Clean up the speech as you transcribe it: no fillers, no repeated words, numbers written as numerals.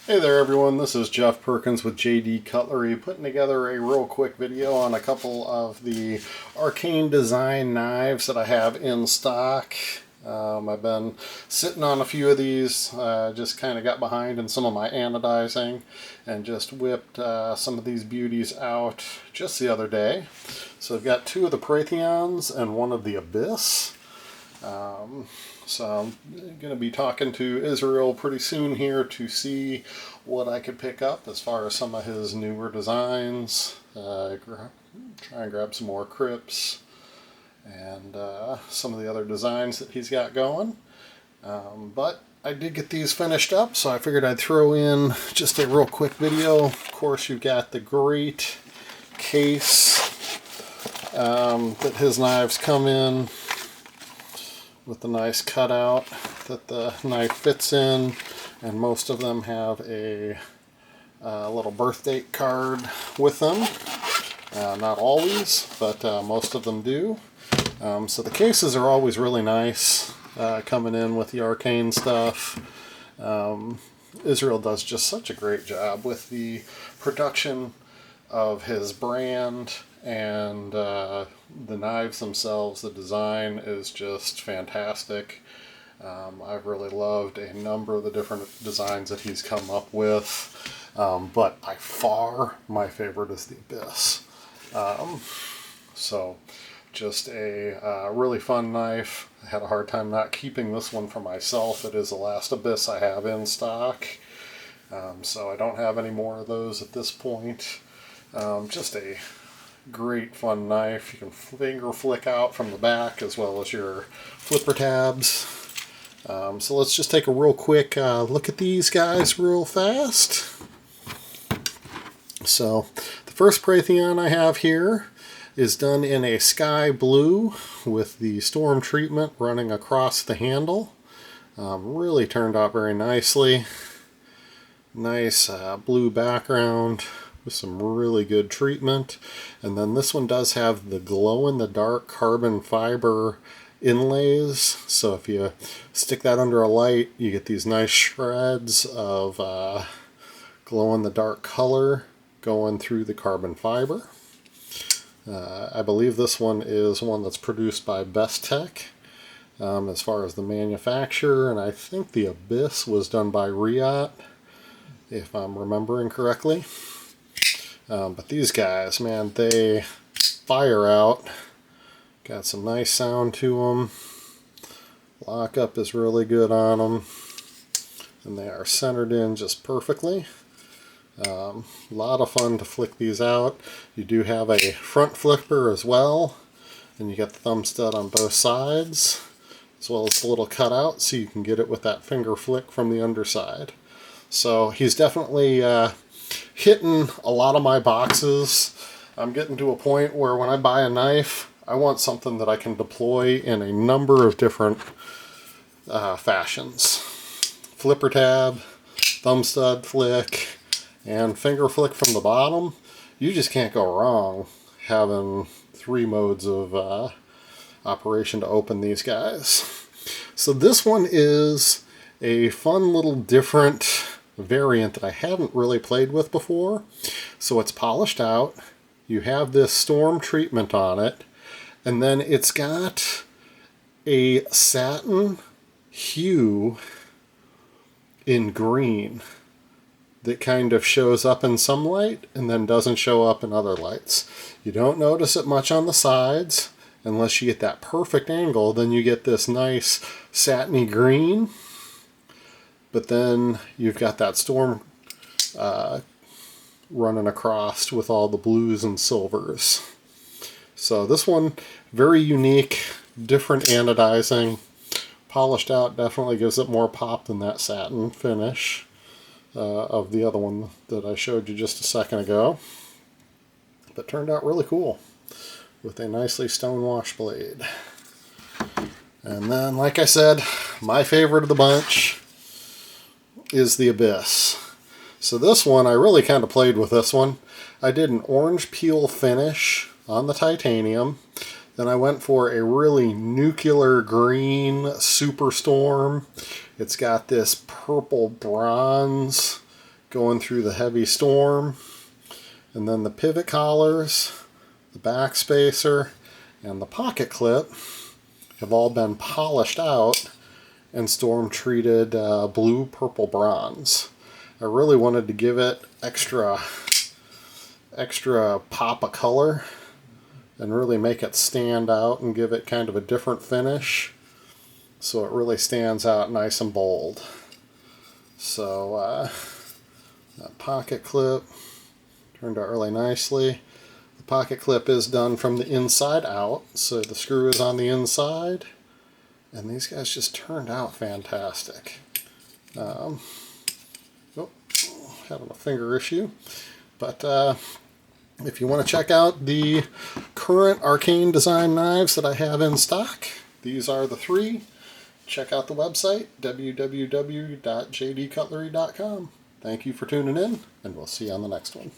Hey there everyone, this is Jeff Perkins with JD Cutlery, putting together a real quick video on a couple of the Arcane design knives that I have in stock. I've been sitting on a few of these, just kind of got behind in some of my anodizing and just whipped some of these beauties out just the other day. So I've got two of the Preytheons and one of the Abyss. So I'm going to be talking to Israel pretty soon here to see what I could pick up as far as some of his newer designs. Try and grab some more crypts and some of the other designs that he's got going. But I did get these finished up, so I figured I'd throw in just a real quick video. Of course, you've got the great case that his knives come in, with the nice cutout that the knife fits in, and most of them have a little birth date card with them. Not always, but most of them do. So the cases are always really nice coming in with the Arcane stuff. Israel does just such a great job with the production of his brand, and the knives themselves. The design is just fantastic. I've really loved a number of the different designs that he's come up with, but by far my favorite is the Abyss. So just a really fun knife. I had a hard time not keeping this one for myself. It is the last Abyss I have in stock, so I don't have any more of those at this point. Just a great fun knife. You can finger flick out from the back as well as your flipper tabs. So let's just take a real quick look at these guys real fast. So the first Preytheon I have here is done in a sky blue with the storm treatment running across the handle. Really turned out very nicely. Nice blue background with some really good treatment. And then this one does have the glow-in-the-dark carbon fiber inlays, so if you stick that under a light, you get these nice shreds of glow-in-the-dark color going through the carbon fiber. I believe this one is one that's produced by Best Tech as far as the manufacturer, and I think the Abyss was done by Riot, if I'm remembering correctly. But these guys, man, they fire out. Got some nice sound to them. Lockup is really good on them. And they are centered in just perfectly. A lot of fun to flick these out. You do have a front flipper as well. And you got the thumb stud on both sides, as well as the little cutout, so you can get it with that finger flick from the underside. So he's definitely hitting a lot of my boxes. I'm getting to a point where when I buy a knife, I want something that I can deploy in a number of different fashions. Flipper tab, thumb stud flick, and finger flick from the bottom. You just can't go wrong having three modes of operation to open these guys. So this one is a fun little different variant that I haven't really played with before. So it's polished out. You have this storm treatment on it, and then it's got a satin hue in green that kind of shows up in some light and then doesn't show up in other lights. You don't notice it much on the sides unless you get that perfect angle. Then you get this nice satiny green, but then you've got that storm running across with all the blues and silvers. So this one, very unique, different anodizing. Polished out definitely gives it more pop than that satin finish of the other one that I showed you just a second ago. But turned out really cool with a nicely stonewash blade. And then, like I said, my favorite of the bunch is the Abyss. So this one, I really kind of played with this one. I did an orange peel finish on the titanium. Then I went for a really nuclear green Superstorm. It's got this purple bronze going through the heavy storm. And then the pivot collars, the back spacer, and the pocket clip have all been polished out and storm treated blue, purple, bronze. I really wanted to give it extra pop of color and really make it stand out and give it kind of a different finish, so it really stands out nice and bold. So that pocket clip turned out really nicely. The pocket clip is done from the inside out, so the screw is on the inside, and these guys just turned out fantastic. Oh, having a finger issue, but if you want to check out the current Arcane design knives that I have in stock, these are the three. Check out the website, www.jdcutlery.com. Thank you for tuning in, and we'll see you on the next one.